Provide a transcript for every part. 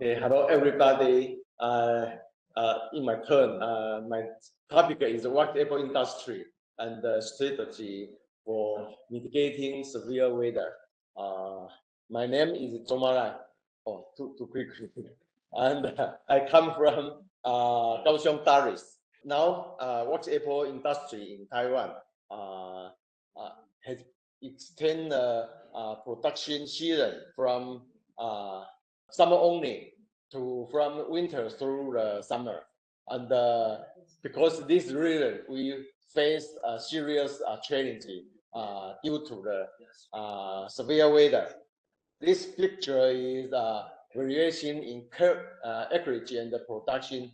Okay, hello everybody. In my turn, my topic is what Apple industry and the strategy for mitigating severe weather. My name is Jung-Mao. Oh, too quickly. And I come from Kaohsiung, Taiwan. Now, what Apple industry in Taiwan has extended production season from summer only to from winter through the summer, and because this reason we face a serious challenge due to the severe weather. This picture is variation in acreage and the production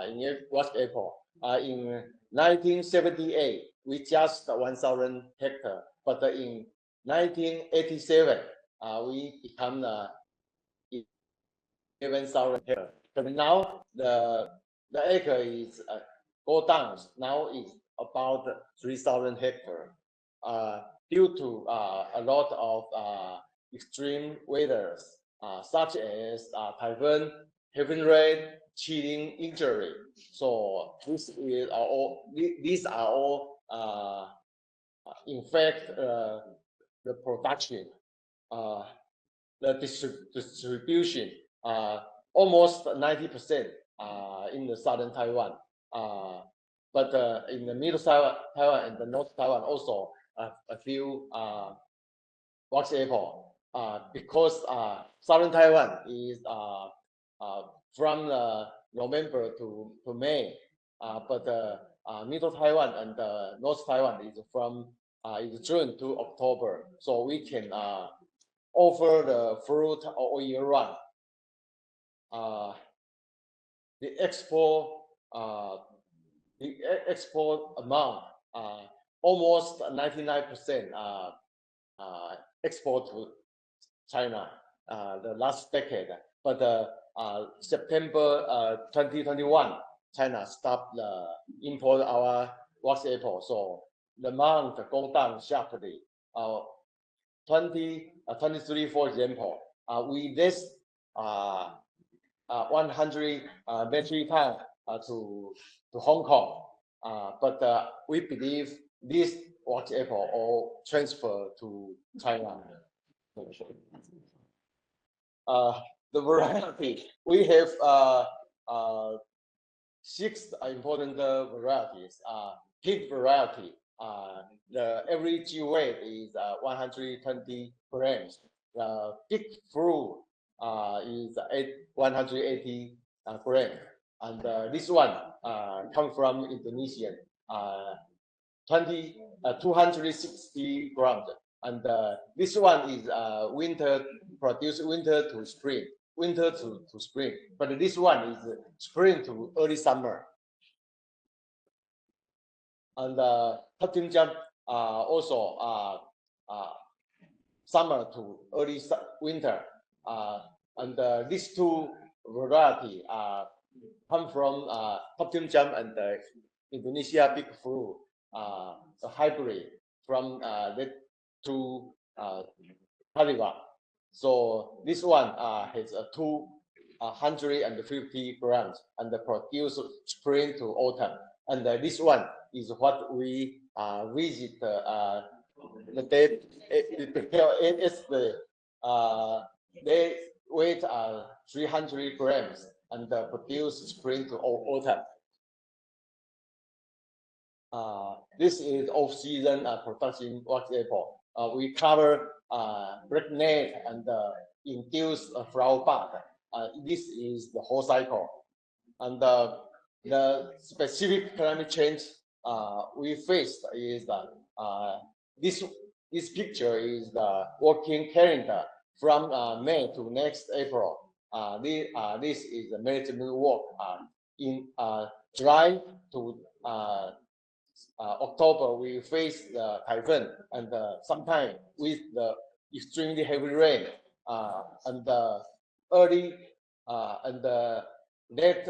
in West Apple. In 1978, we just 1,000 hectares, but in 1987, we become 11,000 hectares. But now the acre is go down. Now it's about 3,000 hectares due to a lot of extreme weathers, such as Taiwan, heavy rain, chilling, injury. So these are all in fact the production, the distribution. Almost 90% in the southern Taiwan, but in the middle Taiwan and the north Taiwan also a few wax apple, because southern Taiwan is from November to May, but middle Taiwan and north Taiwan is from is June to October, so we can offer the fruit all year round. The export amount almost 99% export to China the last decade, but September 2021 China stopped the import our wax apple, so the amount go down sharply. 2023, for example, we list 100 metric ton to Hong Kong, but we believe this wax apple all transfer to China. The variety, we have 6 important varieties. Pig variety, the average weight is 120 grams. The big fruit is 180 grams, and this one come from Indonesia, 260 grams, and this one is winter produced winter to spring, but this one is spring to early summer. And Pingtung also summer to early winter, and these 2 varieties come from Pingtung and Indonesia big fruit, a hybrid from the 2 Taiwan. So this one has 250 grams and produce spring to autumn, and this one is what we visit the day. It's the they weight 300 grams and produce spring to autumn. This is off-season production wax apple. We cover DFNet and induce flower bud. This is the whole cycle, and the specific climate change we faced is that this picture is the working calendar from May to next April. This is the management work. In July to October, we face the typhoon, and sometime with the extremely heavy rain, and early and late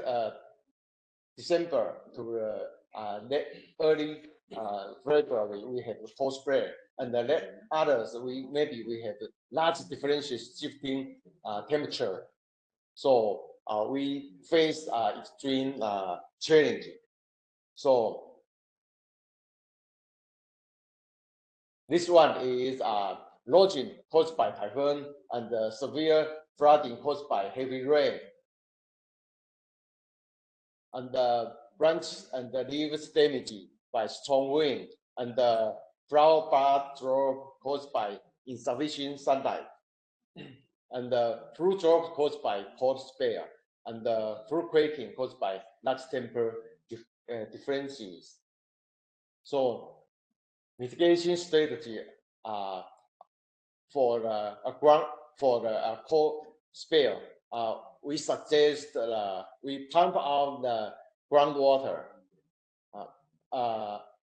December to early February, we have full spread, and the others we have large differential shifting temperature. So we face extreme challenge. So this one is lodging caused by typhoon and severe flooding caused by heavy rain. And the branch and the leaves damaged by strong wind, and the flower bud drop caused by insufficient sunlight, and the fruit drop caused by cold spell, and the fruit cracking caused by large temperature differences. So mitigation strategy for a cold spell, we suggest we pump out the groundwater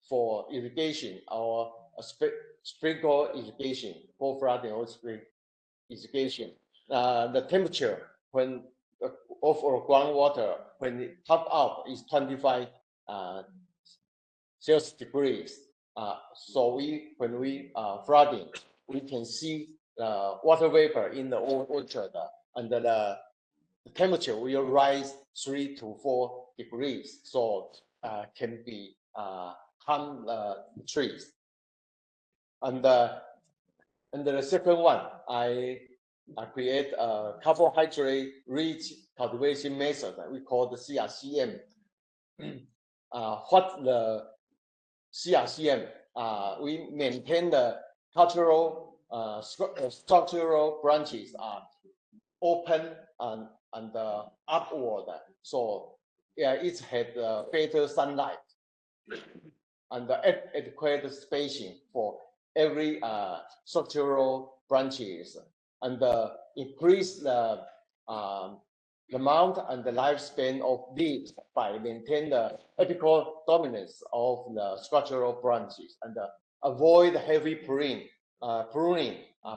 for irrigation or sprinkle irrigation, for flooding or sprinkle irrigation. The temperature when of our groundwater when it pump out is 25 Celsius degrees. So when we flooding, we can see water vapor in the orchard, and the temperature will rise 3 to 4 degrees. So can be harm trees. And the second one, I create a carbohydrate-rich cultivation method that we call the CRCM. What the CRCM? We maintain the cultural structural branches are open and upward. So yeah, it had better sunlight and adequate spacing for every structural branches, and increase the amount and the lifespan of leaves by maintaining the apical dominance of the structural branches, and avoid heavy pruning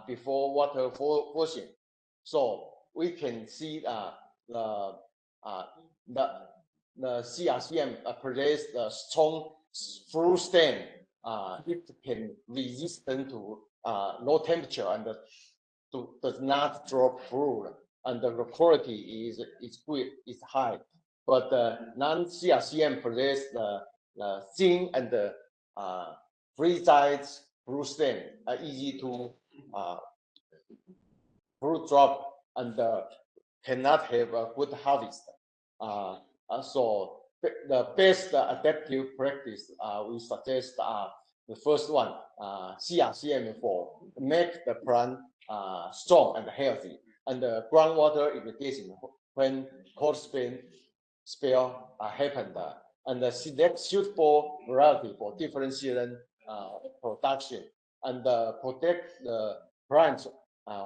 before water washing. So we can see the CRCM produce the strong fruit stem. It can resistant to low temperature and does not drop fruit, and the quality is good, is high. But non-CRCM produce the thin and the free-sized fruit stem are easy to fruit drop and cannot have a good harvest. So the best adaptive practice we suggest the first one, CRCM for make the plant strong and healthy, and the groundwater irrigation when cold spell happened, and select suitable variety for different season production, and protect the plants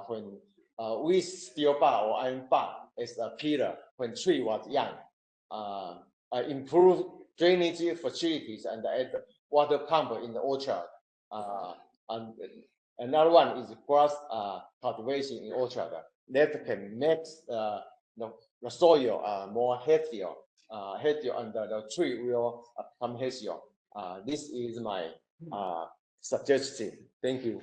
when with steel bar or iron bar as a pillar when tree was young. Improve drainage facilities and add water pump in the orchard. And another one is grass cultivation in orchard that can make the soil more healthier, and the tree will become healthier. This is my suggestion. Thank you.